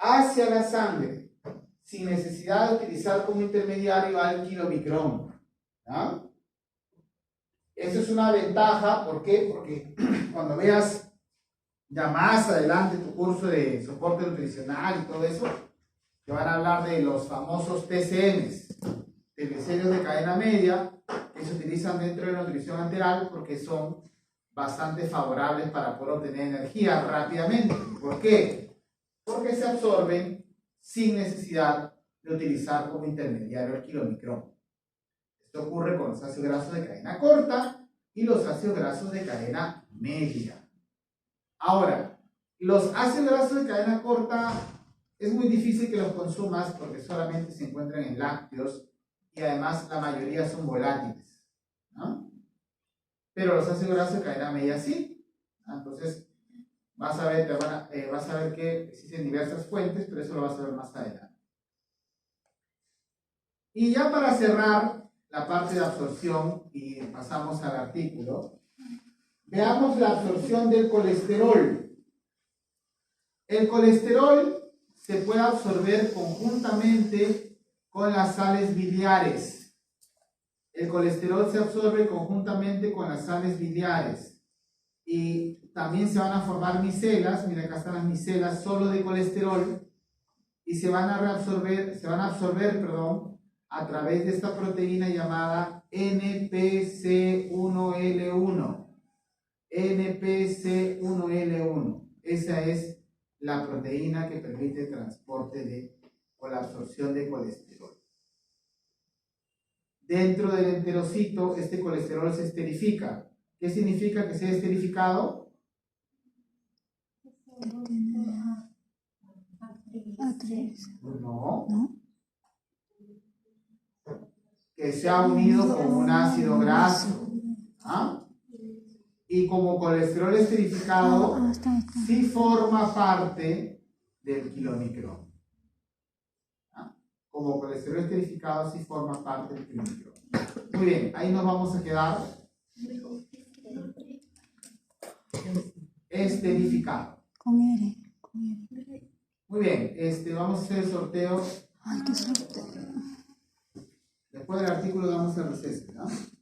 [SPEAKER 1] Hacia la sangre, sin necesidad de utilizar como intermediario al kilomicrón. ¿Ah? Eso es una ventaja. ¿Por qué? Porque cuando veas ya más adelante tu curso de soporte nutricional y todo eso, te van a hablar de los famosos TCMs, triglicéridos de cadena media, que se utilizan dentro de la nutrición enteral porque son bastante favorables para poder obtener energía rápidamente. ¿Por qué? Porque se absorben sin necesidad de utilizar como intermediario el kilomicrón. Esto ocurre con los ácidos grasos de cadena corta y los ácidos grasos de cadena media. Ahora, los ácidos grasos de cadena corta es muy difícil que los consumas porque solamente se encuentran en lácteos y además la mayoría son volátiles, ¿no? Pero los ácidos grasos de cadena media sí. Entonces, vas a ver que existen diversas fuentes, pero eso lo vas a ver más adelante. Y ya para cerrar la parte de absorción y pasamos al artículo, veamos la absorción del colesterol. El colesterol se puede absorber conjuntamente con las sales biliares. El colesterol se absorbe conjuntamente con las sales biliares. Y también se van a formar micelas. Mira, acá están las micelas solo de colesterol. Y se van a absorber, a través de esta proteína llamada NPC1L1. NPC1L1. Esa es la proteína que permite el transporte o la absorción de colesterol. Dentro del enterocito, este colesterol se esterifica. ¿Qué significa que sea esterificado? No. Que se ha unido con un ácido graso. ¿Ah? Y como colesterol esterificado, sí forma parte del kilomicrón. ¿Ah? Como colesterol esterificado, sí forma parte del kilomicrón. Muy bien, ahí nos vamos a quedar. Esterificado.
[SPEAKER 4] Con R.
[SPEAKER 1] Muy bien, vamos a hacer el sorteo.
[SPEAKER 4] Ay, qué suerte.
[SPEAKER 1] Después del artículo damos el receso, ¿no?